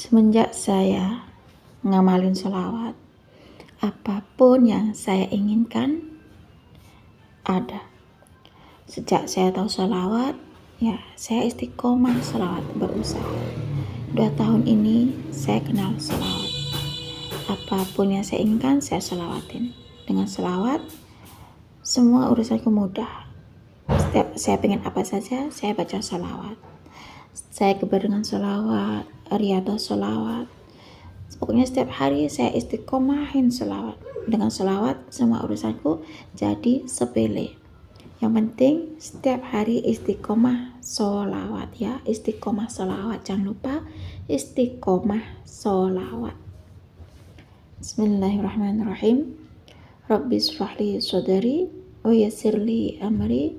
Semenjak saya ngamalin sholawat, apapun yang saya inginkan ada. Sejak saya tahu sholawat, ya saya istiqomah sholawat, berusaha. 2 tahun ini saya kenal sholawat. Apapun yang saya inginkan, saya sholawatin. Dengan sholawat, semua urusanku mudah. Setiap saya pengen apa saja, saya baca sholawat. Saya kebar dengan sholawat, riyadhah sholawat. Pokoknya setiap hari saya istiqomahin sholawat. Dengan sholawat semua urusanku jadi sepele. Yang penting setiap hari istiqomah sholawat ya. Istiqomah sholawat, jangan lupa istiqomah sholawat. Bismillahirrahmanirrahim. Rabbi shrahli sadri wa yassirli amri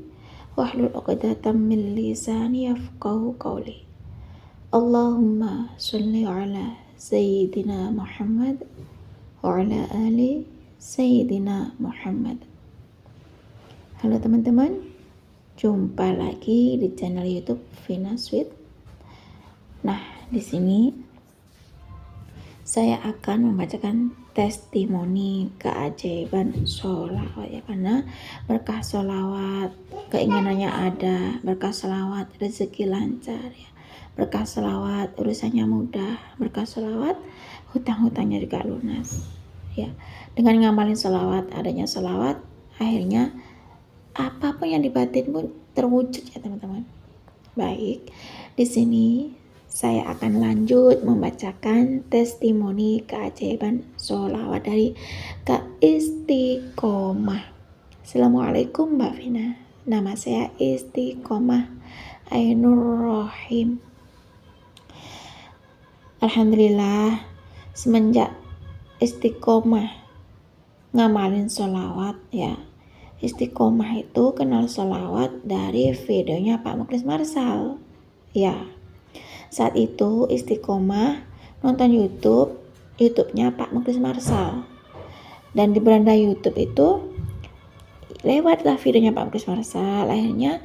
wahlul 'uqdatam min lisani yafqahu qawli. Allahumma sholli ala Sayyidina Muhammad wa ala ali Sayyidina Muhammad. Halo teman-teman, jumpa lagi di channel YouTube Vina Sweet. Nah, di sini saya akan membacakan testimoni keajaiban sholawat ya, karena berkah sholawat keinginannya ada, berkah sholawat rezeki lancar ya, berkah sholawat urusannya mudah, berkah sholawat hutang-hutangnya juga lunas ya. Dengan ngamalin sholawat, adanya sholawat, akhirnya apapun yang dibatin pun terwujud ya teman-teman. Baik, di sini saya akan lanjut membacakan testimoni keajaiban sholawat dari Kak Istiqomah. Assalamualaikum Mbak Vina, nama saya Istiqomah Ainur Rohim. Alhamdulillah, semenjak istiqomah ngamalin sholawat ya. Istiqomah itu kenal sholawat dari videonya Pak Mukhlis Marsal ya. Saat itu istiqomah nonton YouTube-nya Pak Mukhlis Marsal, dan di beranda YouTube itu lewatlah videonya Pak Mukhlis Marsal. Akhirnya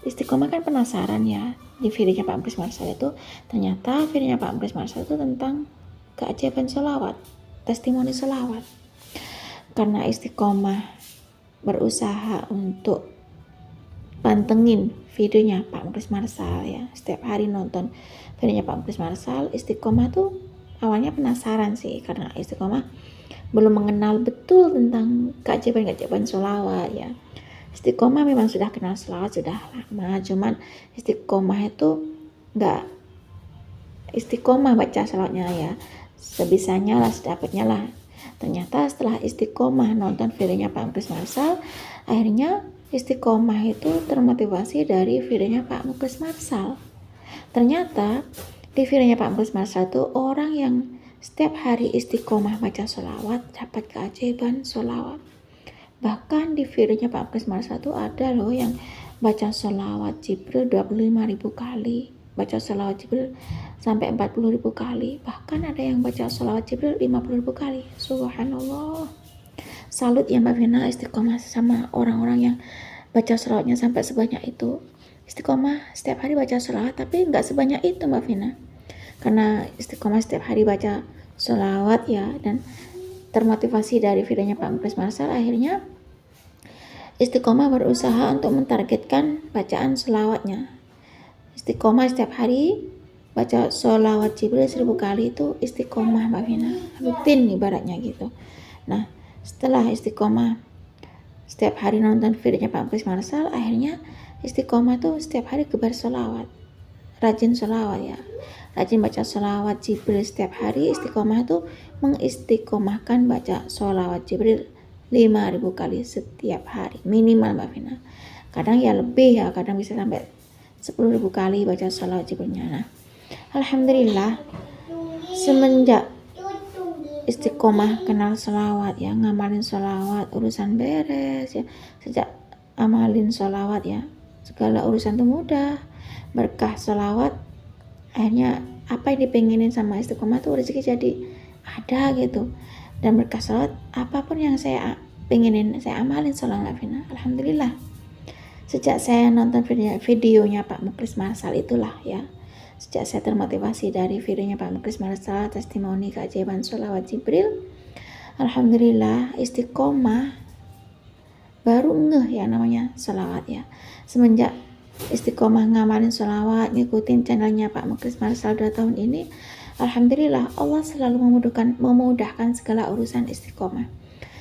istiqomah kan penasaran ya, di videonya Pak Mukhlis Marsal itu ternyata videonya Pak Mukhlis Marsal itu tentang keajaiban sholawat, testimoni sholawat. Karena istiqomah berusaha untuk pantengin videonya Pak Mukhlis Marsal ya, setiap hari nonton videonya Pak Mukhlis Marsal. Istiqomah tuh awalnya penasaran sih, karena istiqomah belum mengenal betul tentang keajaiban sholawat ya. Istiqomah memang sudah kenal sholawat sudah lama, cuman istiqomah itu nggak istiqomah baca sholawatnya ya, sebisanya lah, sedapatnya lah. Ternyata setelah istiqomah nonton videonya Pak Mukhlis Marsal, akhirnya istiqomah itu termotivasi dari videonya Pak Mukhlis Marsal. Ternyata di videonya Pak Mukhlis Marsal itu orang yang setiap hari istiqomah baca sholawat dapat keajaiban sholawat. Bahkan di videonya Pak Mukhlis Marsal itu ada loh yang baca sholawat Jibril 25.000 kali, baca sholawat Jibril sampai 40.000 kali, bahkan ada yang baca sholawat Jibril 50.000 kali. Subhanallah. Salut ya Mbak Vina, istiqomah sama orang-orang yang baca sholawatnya sampai sebanyak itu. Istiqomah setiap hari baca sholawat, tapi nggak sebanyak itu Mbak Vina. Karena istiqomah setiap hari baca sholawat ya, dan termotivasi dari videonya Pak Mukhlis Marsal, akhirnya istiqomah berusaha untuk mentargetkan bacaan sholawatnya. Istiqomah setiap hari baca sholawat Jibril 1000 kali, itu istiqomah Mbak Vina, rutin ibaratnya gitu. Nah, setelah istiqomah setiap hari nonton videonya Pak Mukhlis Marsal, akhirnya istiqomah tuh setiap hari kebar sholawat, rajin sholawat ya, rajin baca sholawat Jibril setiap hari. Istiqomah tuh mengistiqomahkan baca sholawat Jibril 5.000 kali setiap hari minimal Mbak Vina. Kadang ya lebih ya, kadang bisa sampai 10.000 kali baca sholawat Jibrilnya. Nah, alhamdulillah semenjak istiqomah kenal sholawat ya, ngamalin sholawat, urusan beres ya. Sejak amalin sholawat ya, segala urusan tuh mudah. Berkah sholawat, akhirnya apa yang dipenginin sama istiqomah tuh rezeki jadi ada gitu. Dan berkah sholawat, apapun yang saya pengenin, saya amalin sholawat Vina. Alhamdulillah. Sejak saya nonton videonya Pak Mukhlis Marsal itulah ya, sejak saya termotivasi dari videonya Pak Muklis Marsal, testimoni keajaiban sholawat Jibril, alhamdulillah istiqomah, baru ngeh ya namanya sholawat ya. Semenjak istiqomah ngamalin sholawat, ngikutin channelnya Pak Muklis Marsal 2 tahun ini, alhamdulillah Allah selalu memudahkan segala urusan istiqomah.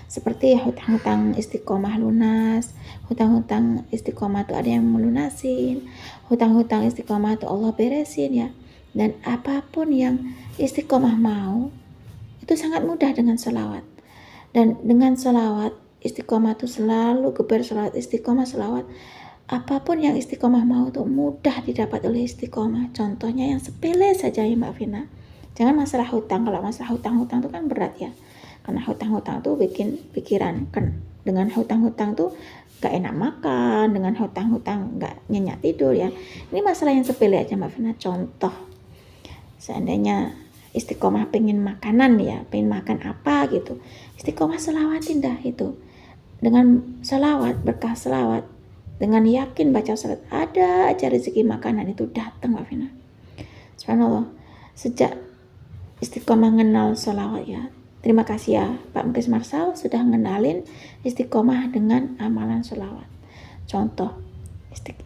Seperti hutang-hutang istiqomah lunas, hutang-hutang istiqomah itu ada yang melunasin, hutang-hutang istiqomah itu Allah beresin ya. Dan apapun yang istiqomah mau, itu sangat mudah dengan sholawat. Dan dengan sholawat, istiqomah itu selalu geber sholawat, istiqomah sholawat. Apapun yang istiqomah mau itu mudah didapat oleh istiqomah. Contohnya yang sepele saja ya Mbak Vina. Jangan masalah hutang, kalau masalah hutang-hutang itu kan berat ya. Karena hutang-hutang tuh bikin pikiran, kan dengan hutang-hutang tuh gak enak makan, dengan hutang-hutang gak nyenyak tidur ya. Ini masalah yang sepele aja Mbak Vina. Contoh, seandainya istiqomah pengen makanan ya, pengen makan apa gitu, istiqomah selawatin dah itu. Dengan selawat, berkah selawat, dengan yakin baca salat, ada aja rezeki makanan itu datang Mbak Vina. Subhanallah, sejak istiqomah kenal selawat ya. Terima kasih ya Pak Muklis Marsal sudah ngenalin istiqomah dengan amalan sholawat. Contoh,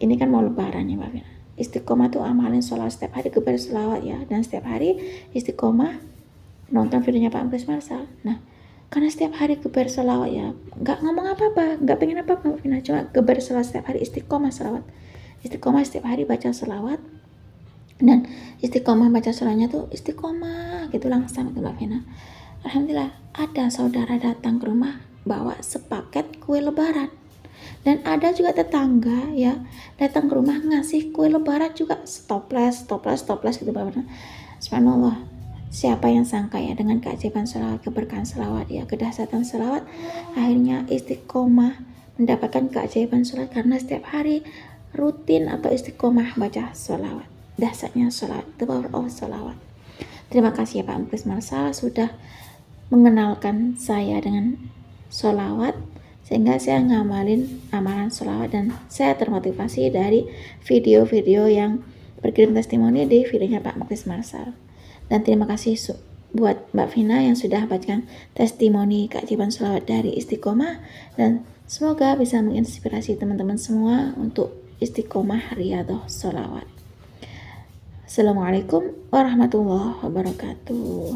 ini kan mau lebaran ya Mbak Vina. Istiqomah tuh amalin sholawat setiap hari, geber sholawat ya. Dan setiap hari istiqomah nonton videonya Pak Muklis Marsal. Nah, karena setiap hari geber sholawat ya, gak ngomong apa-apa, gak pengen apa-apa Mbak Vina, cuma geber sholawat setiap hari, istiqomah sholawat. Istiqomah setiap hari baca sholawat. Dan istiqomah baca sholawatnya tuh istiqomah gitu langsung itu Mbak Vina. Alhamdulillah ada saudara datang ke rumah bawa sepaket kue lebaran, dan ada juga tetangga ya datang ke rumah ngasih kue lebaran juga, toples gitu Bapak. Subhanallah, siapa yang sangka ya dengan keajaiban sholawat, keberkahan sholawat ya, kedahsyatan sholawat, akhirnya istiqomah mendapatkan keajaiban sholawat karena setiap hari rutin atau istiqomah baca sholawat. Dahsyatnya sholawat, the power of sholawat. Terima kasih ya Pak Muklis Marsal sudah mengenalkan saya dengan sholawat, sehingga saya ngamalin amalan sholawat dan saya termotivasi dari video-video yang berkirim testimoni di videonya Pak Muklis Marsal. Dan terima kasih buat Mbak Vina yang sudah bacakan testimoni keajaiban sholawat dari istiqomah, dan semoga bisa menginspirasi teman-teman semua untuk istiqomah riyadhah sholawat. Assalamualaikum warahmatullahi wabarakatuh.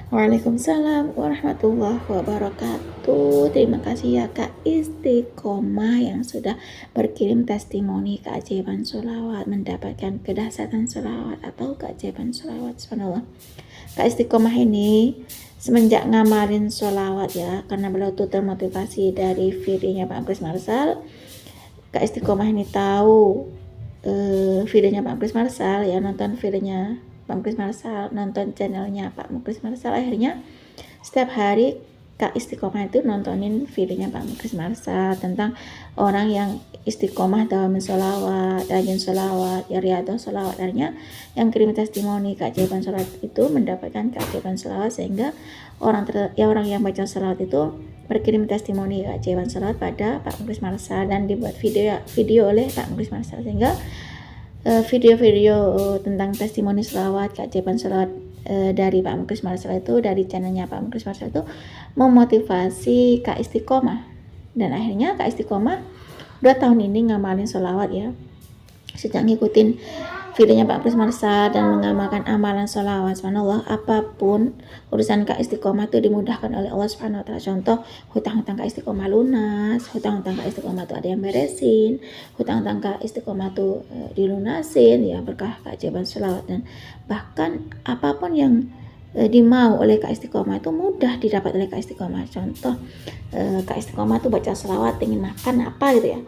Waalaikumsalam warahmatullahi wabarakatuh. Terima kasih ya Kak Istiqomah yang sudah berkirim testimoni keajaiban sholawat, mendapatkan kedahsyatan sholawat atau keajaiban sholawat. Subhanallah, Kak Istiqomah ini semenjak ngamalin sholawat ya, karena beliau tuh termotivasi dari videonya Pak Muklis Marsal. Kak Istiqomah ini tahu videonya Pak Muklis Marsal ya, nonton videonya Pak Muklis Marsal, nonton channelnya Pak Muklis Marsal, akhirnya setiap hari Kak Istiqomah itu nontonin videonya Pak Muklis Marsal tentang orang yang istiqomah dalam sholawat, rajin sholawat, ya riyadhah sholawat. Akhirnya yang kirim testimoni keajaiban sholawat itu mendapatkan keajaiban sholawat, sehingga orang yang baca sholawat itu berkirim testimoni keajaiban sholawat pada Pak Muklis Marsal dan dibuat video oleh Pak Muklis Marsal, sehingga video-video tentang testimoni sholawat, keajaiban sholawat dari Pak Muklis Marsal itu, dari channelnya Pak Muklis Marsal itu memotivasi Kak Istiqomah, dan akhirnya Kak Istiqomah 2 tahun ini ngamalin sholawat ya, sejak ngikutin videonya Pak Muklis Marsal dan mengamalkan amalan sholawat. Subhanallah, apapun urusan Kak Istiqomah itu dimudahkan oleh Allah Subhanahu wa Ta'ala. Contoh, hutang-hutang Kak Istiqomah lunas, hutang-hutang Kak Istiqomah itu ada yang beresin, hutang-hutang Kak Istiqomah itu dilunasin ya, berkah keajaiban sholawat. Dan bahkan apapun yang dimau oleh Kak Istiqomah itu mudah didapat oleh Kak Istiqomah. Contoh, Kak Istiqomah tuh baca sholawat pengen makan apa gitu ya,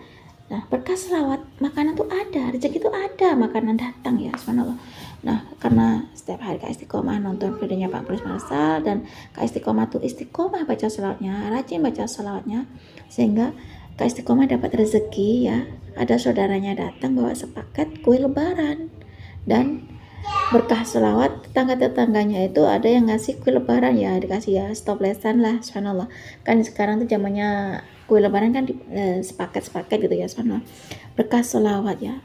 nah berkah selawat makanan tuh ada, rezeki tuh ada, makanan datang ya, subhanallah. Nah karena setiap hari Kak Istiqomah nonton videonya Pak Muklis Marsal, dan Kak Istiqomah tuh istiqomah baca selawatnya, rajin baca selawatnya, sehingga Kak Istiqomah dapat rezeki ya, ada saudaranya datang bawa sepaket kue lebaran, dan berkah selawat tetangga-tetangganya itu ada yang ngasih kue lebaran ya, dikasih ya stoplesan lah, subhanallah. Kan sekarang tuh zamannya kue lebaran kan sepaket gitu ya, subhanallah. Berkah selawat ya,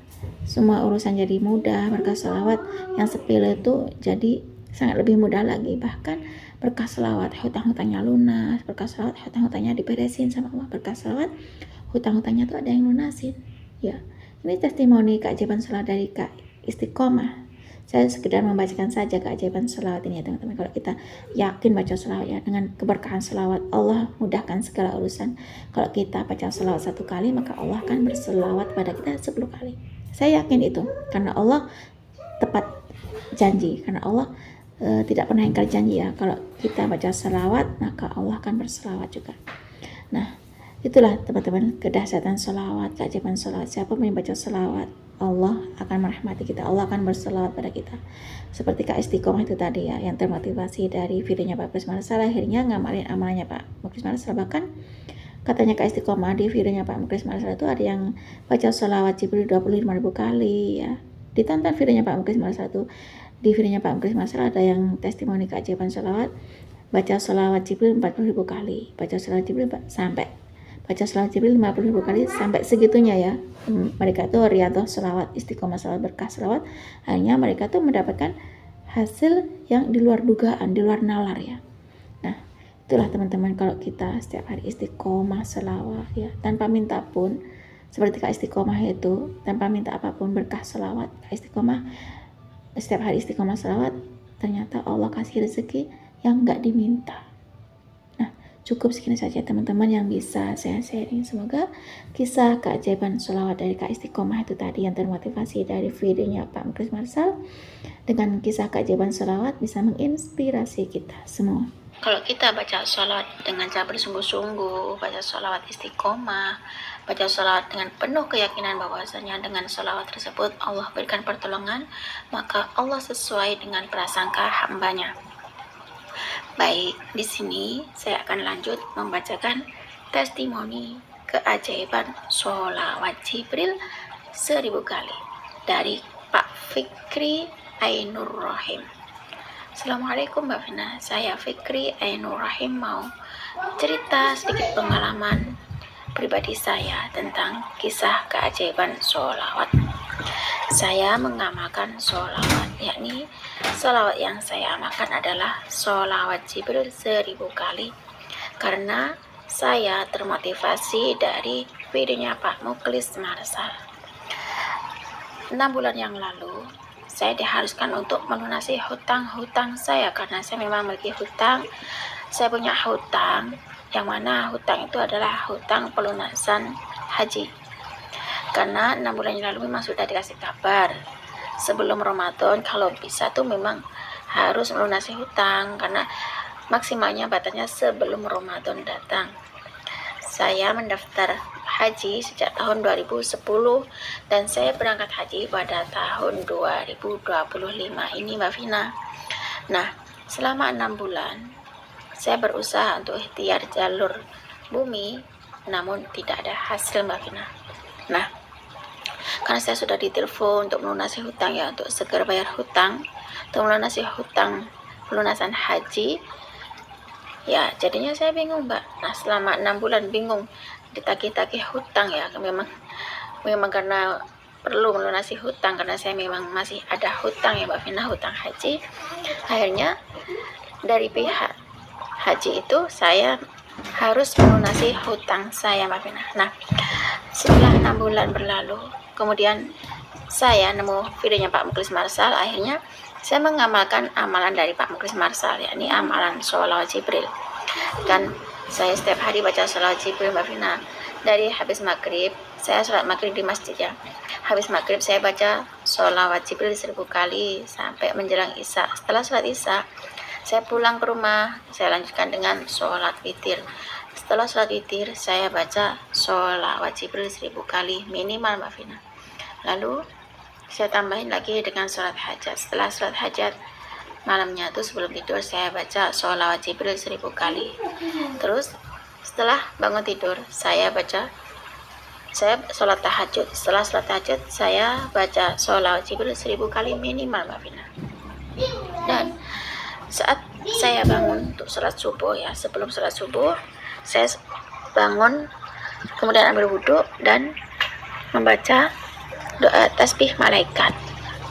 semua urusan jadi mudah. Berkat sholawat yang sepele itu jadi sangat lebih mudah lagi. Bahkan berkat sholawat hutang-hutangnya lunas, berkat sholawat hutang-hutangnya diberesin sama Allah, berkat sholawat hutang-hutangnya tuh ada yang lunasin. Ya, ini testimoni keajaiban sholawat dari Kak Istiqomah. Saya sekedar membacakan saja keajaiban sholawat ini ya teman-teman. Kalau kita yakin baca sholawat ya, dengan keberkahan sholawat Allah mudahkan segala urusan. Kalau kita baca sholawat 1 kali, maka Allah akan berselawat pada kita 10 kali. Saya yakin itu, karena Allah tepat janji, karena Allah tidak pernah ingkar janji ya. Kalau kita baca sholawat, maka Allah akan berselawat juga. Nah, itulah teman-teman kedahsyatan sholawat, keajaiban sholawat. Siapa yang baca sholawat, Allah akan merahmati kita, Allah akan berselawat pada kita. Seperti Kak Istiqomah itu tadi ya, yang termotivasi dari videonya Pak Muklis Marsal, akhirnya ngamalin amalannya Pak Muklis Marsal. Bahkan katanya Kak Istiqomah di videonya Pak Muklis Marsal itu ada yang baca sholawat Jibril 25.000 kali ya. Ditonton videonya Pak Muklis Marsal itu. Di videonya Pak Muklis Marsal ada yang testimoni keajaiban sholawat, baca sholawat Jibril 40.000 kali, baca sholawat Jibril sampai baca sholawat Jibril 50.000 kali sampai segitunya ya. Mereka tuh riyadhah sholawat, istiqomah sholawat, berkah sholawat. Hanya mereka tuh mendapatkan hasil yang di luar dugaan, di luar nalar ya. Nah, itulah teman-teman, kalau kita setiap hari istiqomah sholawat ya, tanpa minta pun, seperti Kak Istiqomah itu, tanpa minta apapun berkah sholawat, Kak Istiqomah setiap hari istiqomah sholawat, ternyata Allah kasih rezeki yang nggak diminta. Cukup segini saja teman-teman yang bisa saya sharing. Semoga kisah keajaiban sholawat dari Kak Istiqomah itu tadi yang termotivasi dari videonya Pak Muklis Marsal dengan kisah keajaiban sholawat bisa menginspirasi kita semua. Kalau kita baca sholawat dengan cara bersungguh-sungguh, baca sholawat istiqomah, baca sholawat dengan penuh keyakinan bahwasanya dengan sholawat tersebut Allah berikan pertolongan, maka Allah sesuai dengan prasangka hambanya. Baik, di sini saya akan lanjut membacakan testimoni keajaiban sholawat Jibril 1000 kali dari Pak Fikri Ainur Rahim. Assalamualaikum Mbak Vina, saya Fikri Ainur Rahim mau cerita sedikit pengalaman pribadi saya tentang kisah keajaiban sholawat. Saya mengamalkan sholawat, yakni sholawat yang saya amalkan adalah sholawat Jibril 1000 kali karena saya termotivasi dari videonya Pak Muklis Marsal. 6 bulan yang lalu saya diharuskan untuk melunasi hutang-hutang saya karena saya memang memiliki hutang. Saya punya hutang yang mana hutang itu adalah hutang pelunasan haji. Karena 6 bulan yang lalu memang sudah dikasih kabar sebelum Ramadan kalau bisa tuh memang harus melunasi hutang karena maksimalnya batasnya sebelum Ramadan datang. Saya mendaftar haji sejak tahun 2010 dan saya berangkat haji pada tahun 2025 ini Mbak Vina. Nah, selama 6 bulan saya berusaha untuk ikhtiar jalur bumi namun tidak ada hasil Mbak Vina. Nah, karena saya sudah ditelepon untuk melunasi hutang ya, untuk segera bayar hutang, untuk melunasi hutang pelunasan haji ya, jadinya saya bingung Mbak. Nah, selama 6 bulan bingung ditagih-tagih hutang ya, memang karena perlu melunasi hutang karena saya memang masih ada hutang ya Mbak Vina, hutang haji. Akhirnya dari pihak haji itu saya harus melunasi hutang saya Mbak Vina. Nah, setelah 6 bulan berlalu, kemudian saya nemu videonya Pak Muklis Marsal. Akhirnya saya mengamalkan amalan dari Pak Muklis Marsal, yakni amalan sholawat Jibril. Dan saya setiap hari baca sholawat Jibril Mbak Vina. Dari habis maghrib, saya sholat maghrib di masjid ya. Habis maghrib saya baca sholawat Jibril 1000 kali sampai menjelang isya. Setelah sholat isya, saya pulang ke rumah, saya lanjutkan dengan sholat witir. Setelah sholat witir, saya baca sholawat Jibril 1000 kali minimal Mbak Vina. Lalu saya tambahin lagi dengan sholat hajat. Setelah sholat hajat, malamnya tuh sebelum tidur saya baca sholawat Jibril 1000 kali. Terus setelah bangun tidur, saya sholat tahajud. Setelah sholat tahajud, saya baca sholawat Jibril 1000 kali minimal Mbak Vina. Dan saat saya bangun untuk sholat subuh ya, sebelum sholat subuh, saya bangun, kemudian ambil wudhu dan membaca doa tasbih malaikat.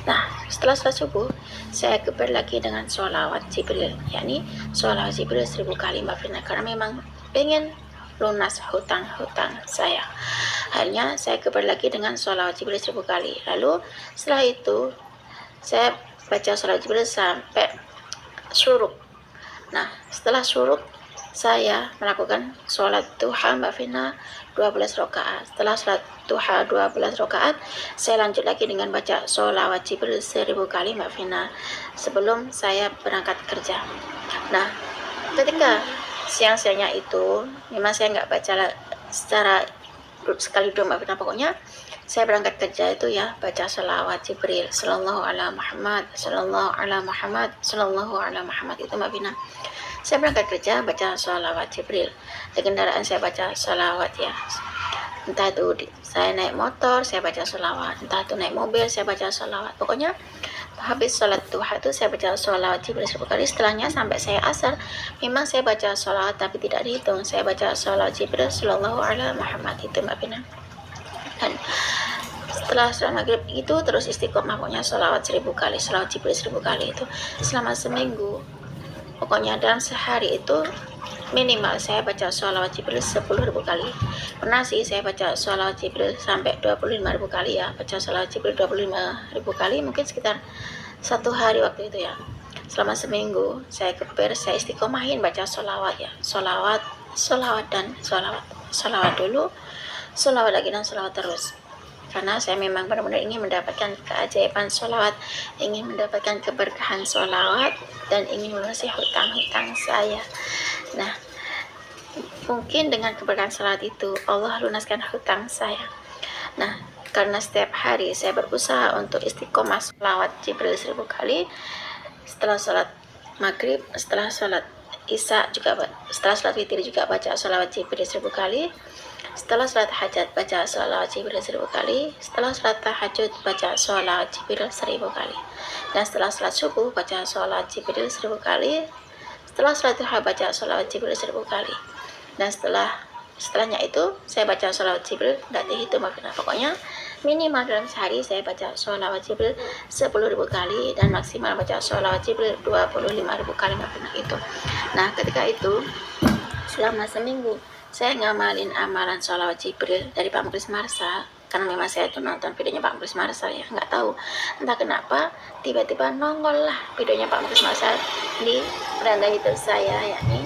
Nah, setelah sholat subuh, saya geber lagi dengan sholawat Jibril, yakni sholawat Jibril 1000 kali Mbak Vina, karena memang pengen lunas hutang-hutang saya. Akhirnya saya geber lagi dengan sholawat Jibril 1000 kali. Lalu setelah itu saya baca sholawat Jibril sampai syuruk. Nah, setelah syuruk saya melakukan sholat duha Mbak Vina 12 rakaat. Setelah sholat duha 12 rakaat, saya lanjut lagi dengan baca sholawat Jibril 1000 kali Mbak Vina sebelum saya berangkat kerja. Nah, ketika siang-siangnya itu memang saya nggak baca secara sekali dua Mbak Vina, pokoknya saya berangkat kerja itu ya baca sholawat Jibril sallallahu ala Muhammad, sallallahu ala Muhammad, sallallahu ala Muhammad, itu Mbak Vina. Saya berangkat kerja baca sholawat Jibril. Di kendaraan saya baca sholawat ya. Entah itu saya naik motor, saya baca sholawat. Entah itu naik mobil, saya baca sholawat. Pokoknya habis sholat duha itu saya baca sholawat Jibril 10 kali. Setelahnya sampai saya asar, memang saya baca sholawat tapi tidak dihitung. Saya baca sholawat Jibril sallallahu ala Muhammad, itu Mbak Vina. Dan setelah sholat maghrib itu terus istiqomah, pokoknya sholawat 1000 kali, sholawat Jibril 1000 kali itu selama seminggu. Pokoknya dalam sehari itu minimal saya baca sholawat Jibril 10.000 kali. Pernah sih saya baca sholawat Jibril sampai 25.000 kali ya. Baca sholawat Jibril 25.000 kali mungkin sekitar 1 hari waktu itu ya. Selama seminggu saya geber, saya istiqomahin baca sholawat ya. Sholawat dan sholawat. Sholawat dulu, sholawat lagi, dan sholawat terus. Karena saya memang benar-benar ingin mendapatkan keajaiban sholawat, ingin mendapatkan keberkahan sholawat, dan ingin melunasi hutang-hutang saya. Nah, mungkin dengan keberkahan sholawat itu Allah lunaskan hutang saya. Nah, karena setiap hari saya berusaha untuk istiqomah sholawat Jibril 1000 kali, setelah sholat maghrib, setelah sholat isya juga, setelah sholat witir juga baca sholawat Jibril 1000 kali. Setelah sholat hajat baca sholawat Jibril 1000 kali. Setelah sholat tahajud baca sholawat Jibril 1000 kali. Dan setelah sholat subuh baca sholawat Jibril 1000 kali. Setelah sholat duha baca sholawat Jibril 1000 kali. Dan setelahnya itu saya baca sholawat Jibril tidak dihitung Mbak Vina. Pokoknya minimal dalam sehari saya baca sholawat Jibril 10.000 kali dan maksimal baca sholawat Jibril 25.000 kali Mbak Vina itu. Nah, ketika itu selama seminggu saya ngamalin amalan sholawat Jibril dari Pak Muklis Marsal, karena memang saya tuh nonton videonya Pak Muklis Marsal ya, nggak tahu entah kenapa tiba-tiba nongol lah videonya Pak Muklis Marsal di beranda YouTube saya, yakni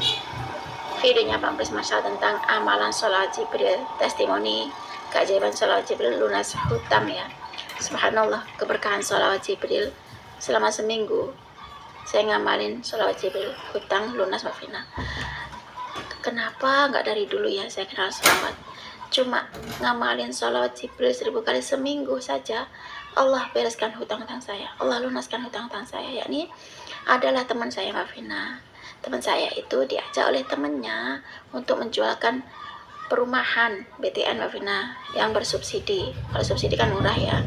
videonya Pak Muklis Marsal tentang amalan sholawat Jibril, testimoni keajaiban sholawat Jibril lunas hutang ya. Subhanallah, keberkahan sholawat Jibril selama seminggu saya ngamalin sholawat Jibril, hutang lunas Mbak Vina. Kenapa nggak dari dulu ya saya kenal sholawat? Cuma ngamalin sholawat Jibril 1000 kali seminggu saja, Allah bereskan hutang-hutang saya, Allah lunaskan hutang-hutang saya. Yakni adalah teman saya Mbak Vina. Teman saya itu diajak oleh temannya untuk menjualkan perumahan BTN Mbak Vina yang bersubsidi. Kalau subsidi kan murah ya.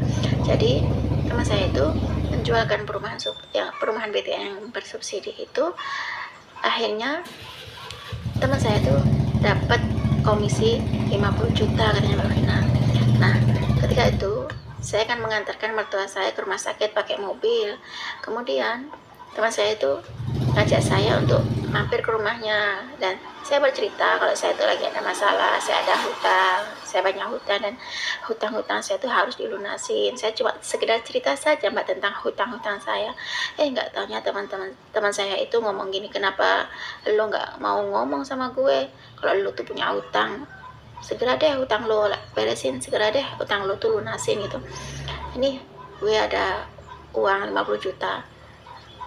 Jadi teman saya itu menjualkan perumahan BTN yang bersubsidi itu. Akhirnya teman saya tuh dapat komisi 50 juta katanya Mbak Vina. Nah, ketika itu saya akan mengantarkan mertua saya ke rumah sakit pakai mobil. Kemudian teman saya itu ngajak saya untuk mampir ke rumahnya, dan saya bercerita kalau saya itu lagi ada masalah, saya ada hutang, saya banyak hutang, dan hutang-hutang saya itu harus dilunasin. Saya cuma sekedar cerita saja Mbak tentang hutang-hutang saya. Nggak taunya teman saya itu ngomong gini, kenapa lo nggak mau ngomong sama gue kalau lo tuh punya hutang? Segera deh hutang lo beresin, segera deh hutang lo tuh lunasin gitu. Ini gue ada uang 50 juta,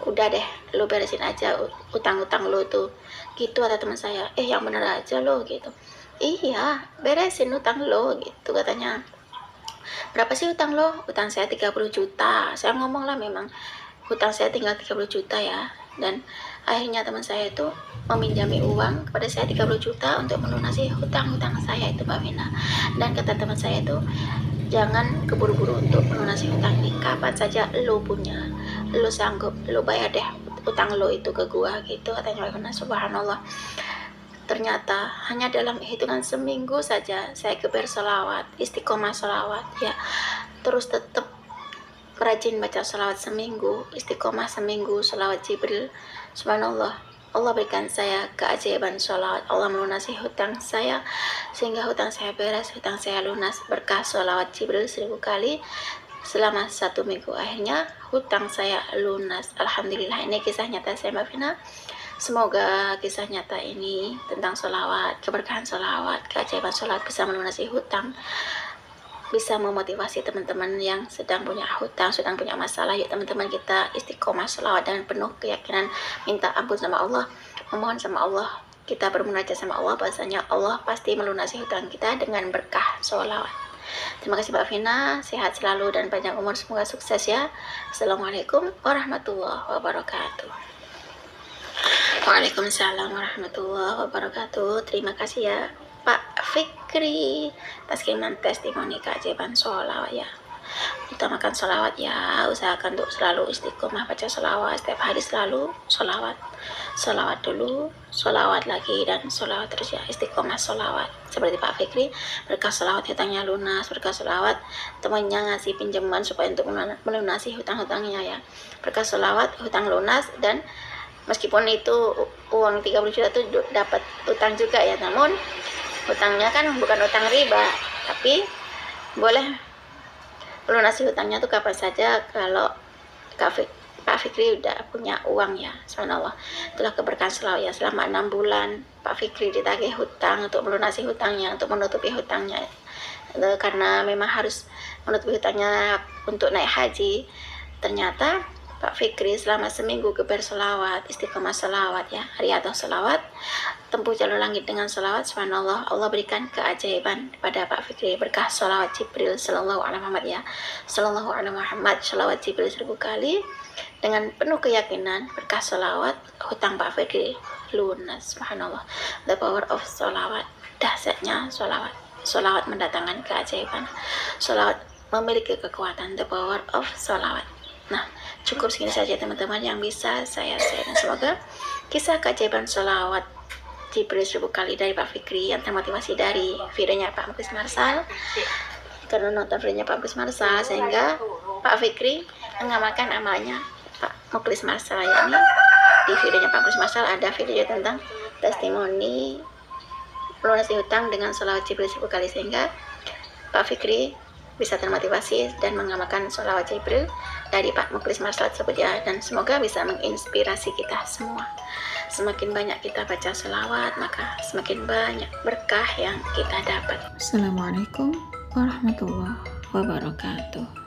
udah deh lo beresin aja utang-utang lo tuh gitu, kata teman saya. Yang bener aja lo gitu. Iya, beresin utang lo gitu katanya. Berapa sih utang lo? Utang saya 30 juta. Saya ngomong lah, memang hutang saya tinggal 30 juta ya. Dan akhirnya teman saya itu meminjami uang kepada saya 30 juta untuk melunasi hutang-hutang saya itu Mbak Vina. Dan kata teman saya itu, jangan keburu-buru untuk melunasi hutang ini. Kapan saja lo punya, lo sanggup, lo bayar deh utang lo itu ke gua gitu katanya Mbak Vina. Subhanallah, ternyata hanya dalam hitungan seminggu saja saya geber sholawat, istiqomah sholawat ya. terus tetap rajin baca sholawat seminggu, istiqomah seminggu, sholawat Jibril. Subhanallah, Allah berikan saya keajaiban sholawat. Allah melunasi hutang saya sehingga hutang saya beres, hutang saya lunas berkah sholawat Jibril 1000 kali selama 1 minggu. Akhirnya hutang saya lunas. Alhamdulillah, ini kisah nyata saya Mbak Vina. Semoga kisah nyata ini tentang sholawat, keberkahan sholawat, keajaiban sholawat bisa melunasi hutang, bisa memotivasi teman-teman yang sedang punya hutang, sedang punya masalah. Yuk teman-teman, kita istiqomah sholawat dengan penuh keyakinan, minta ampun sama Allah, memohon sama Allah, kita bermunajat sama Allah, bahasanya Allah pasti melunasi hutang kita dengan berkah sholawat. Terima kasih Mbak Vina, sehat selalu dan panjang umur, semoga sukses ya. Assalamualaikum warahmatullahi wabarakatuh. Waalaikumsalam warahmatullahi wabarakatuh. Terima kasih ya Pak Fikri atas kiriman testimoni keajaiban sholawat ya. Utamakan sholawat ya, usahakan untuk selalu istiqomah baca sholawat setiap hari, selalu sholawat dulu, sholawat lagi, dan sholawat terus ya, istiqomah sholawat seperti Pak Fikri. Berkah sholawat hutangnya lunas, berkah sholawat temannya ngasih pinjaman supaya untuk melunasi hutang-hutangnya ya. Berkah sholawat hutang lunas, dan meskipun itu uang 30 juta itu dapat utang juga ya, namun hutangnya kan bukan utang riba, tapi boleh melunasi hutangnya tuh kapan saja kalau Pak Fikri udah punya uang ya. Subhanallah, itulah keberkahan sholawat ya. Selama 6 bulan Pak Fikri ditagih hutang untuk melunasi hutangnya, untuk menutupi hutangnya, karena memang harus menutupi hutangnya untuk naik haji. Ternyata Pak Fikri selama seminggu geber sholawat, istiqomah sholawat ya, riyadhah sholawat, tempuh jalur langit dengan sholawat. Subhanallah, Allah berikan keajaiban pada Pak Fikri berkah sholawat Jibril sallallahu alaihi Muhammad ya, sallallahu alaihi Muhammad, sholawat Jibril 1000 kali dengan penuh keyakinan. Berkah sholawat hutang Pak Fikri lunas. Subhanallah, the power of sholawat, dahsyatnya sholawat. Sholawat mendatangkan keajaiban, sholawat memiliki kekuatan, the power of sholawat. Nah, cukup segini saja teman-teman yang bisa saya share. Semoga kisah keajaiban sholawat Jibril 1000 kali dari Pak Fikri yang termotivasi dari videonya Pak Muklis Marsal, karena nonton videonya Pak Muklis Marsal sehingga Pak Fikri mengamalkan amalnya Pak Muklis Marsal ya. Ini di videonya Pak Muklis Marsal ada video tentang testimoni melunasi hutang dengan sholawat Jibril 1000 kali, sehingga Pak Fikri bisa termotivasi dan mengamalkan sholawat Jibril dari Pak Muklis Marsal tersebut ya. Dan semoga bisa menginspirasi kita semua. Semakin banyak kita baca sholawat, maka semakin banyak berkah yang kita dapat. Assalamualaikum warahmatullahi wabarakatuh.